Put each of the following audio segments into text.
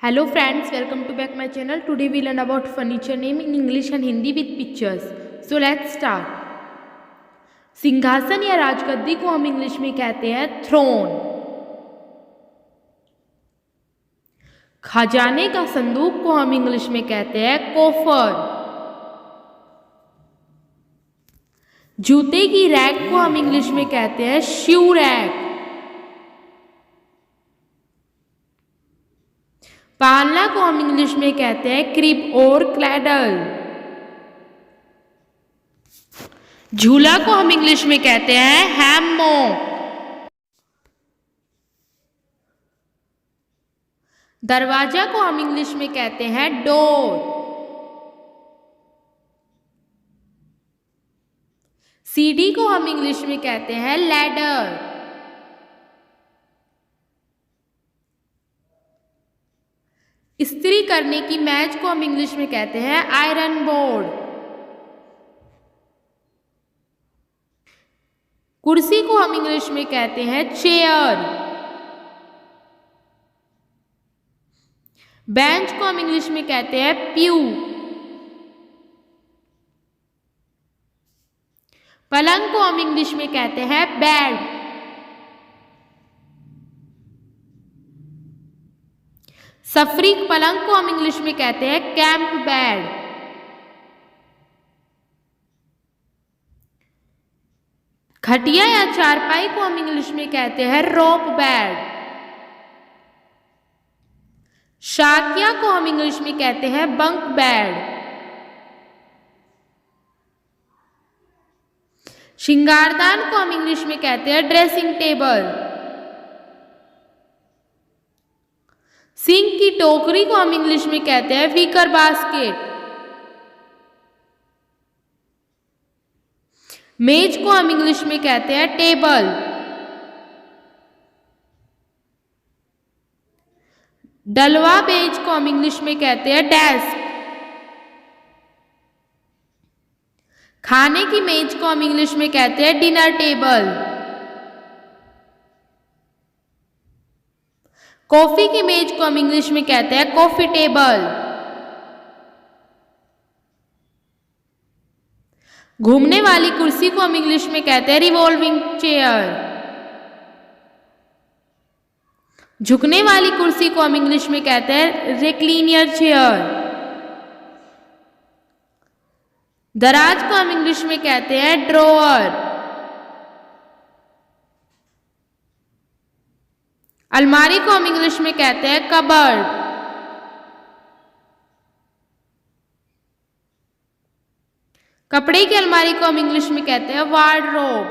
Hello friends, welcome to back my channel. Today we learn about furniture name in English and Hindi with pictures. So let's start. सिंहासन या राजगद्दी को हम English में कहते हैं थ्रोन। खजाने का संदूक को हम इंग्लिश में कहते हैं कोफर। जूते की रैक को हम इंग्लिश में कहते हैं शू रैक। पालना को हम इंग्लिश में कहते हैं क्रिब और क्लैडल। झूला को हम इंग्लिश में कहते हैं हैमॉक। दरवाजा को हम इंग्लिश में कहते हैं डोर। सीढ़ी को हम इंग्लिश में कहते हैं लैडर। इस्त्री करने की मेज को हम इंग्लिश में कहते हैं आयरन बोर्ड। कुर्सी को हम इंग्लिश में कहते हैं चेयर। बेंच को हम इंग्लिश में कहते हैं प्यू। पलंग को हम इंग्लिश में कहते हैं बेड। सफरी पलंग को हम इंग्लिश में कहते हैं कैंप बेड। खटिया या चारपाई को हम इंग्लिश में कहते हैं रोप बेड। शाकिया को हम इंग्लिश में कहते हैं बंक बेड। श्रृंगारदान को हम इंग्लिश में कहते हैं ड्रेसिंग टेबल। सिंक की टोकरी को हम इंग्लिश में कहते हैं विकर बास्केट। मेज को हम इंग्लिश में कहते हैं टेबल। डलवा बेंच को हम इंग्लिश में कहते हैं डेस्क। खाने की मेज को हम इंग्लिश में कहते हैं डिनर टेबल। कॉफी की मेज को हम इंग्लिश में कहते हैं कॉफी टेबल। घूमने वाली कुर्सी को हम इंग्लिश में कहते हैं रिवॉल्विंग चेयर। झुकने वाली कुर्सी को हम इंग्लिश में कहते हैं रिक्लिनियर चेयर। दराज को हम इंग्लिश में कहते हैं ड्रॉअर। अलमारी को हम इंग्लिश में कहते हैं कबर्ड। कपड़े की अलमारी को हम इंग्लिश में कहते हैं वार्डरोब।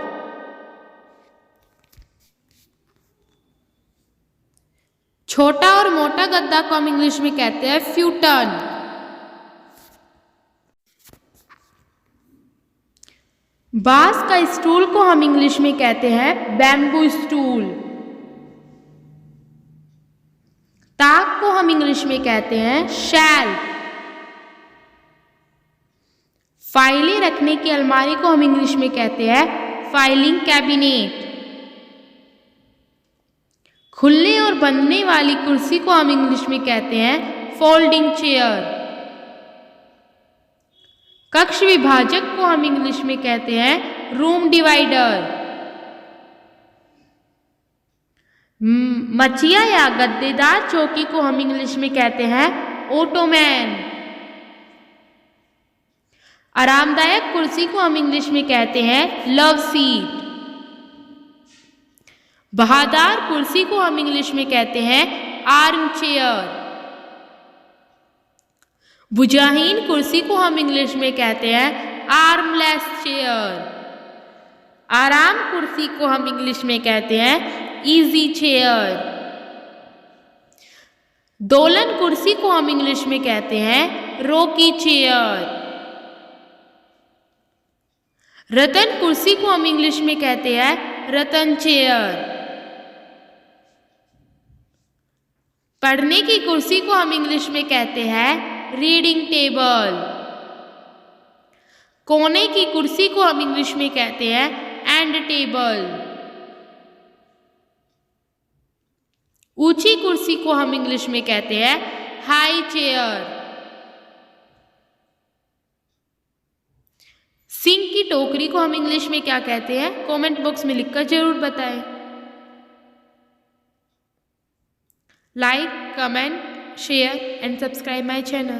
छोटा और मोटा गद्दा को हम इंग्लिश में कहते हैं फ्यूटन। बांस का स्टूल को हम इंग्लिश में कहते हैं बैम्बू स्टूल। ताक को हम इंग्लिश में कहते हैं शेल्फ। फाइलें रखने की अलमारी को हम इंग्लिश में कहते हैं फाइलिंग कैबिनेट। खुलने और बंधने वाली कुर्सी को हम इंग्लिश में कहते हैं फोल्डिंग चेयर। कक्ष विभाजक को हम इंग्लिश में कहते हैं रूम डिवाइडर। मचिया या गद्देदार चौकी को हम इंग्लिश में कहते हैं ओटोमैन। आरामदायक कुर्सी को हम इंग्लिश में कहते हैं लव सीट। बहादार कुर्सी को हम इंग्लिश में कहते हैं आर्म चेयर। भुजाहीन कुर्सी को हम इंग्लिश में कहते हैं आर्मलेस चेयर। आराम कुर्सी को हम इंग्लिश में कहते हैं इजी चेयर। दोलन कुर्सी को हम इंग्लिश में कहते हैं रॉकी चेयर। रतन कुर्सी को हम इंग्लिश में कहते हैं रतन चेयर। पढ़ने की कुर्सी को हम इंग्लिश में कहते हैं रीडिंग टेबल। कोने की कुर्सी को हम इंग्लिश में कहते हैं एंड टेबल। ऊंची कुर्सी को हम इंग्लिश में कहते हैं हाई चेयर। सिंह की टोकरी को हम इंग्लिश में क्या कहते हैं? कमेंट बॉक्स में लिखकर जरूर बताएं। Like, comment, share and subscribe my channel.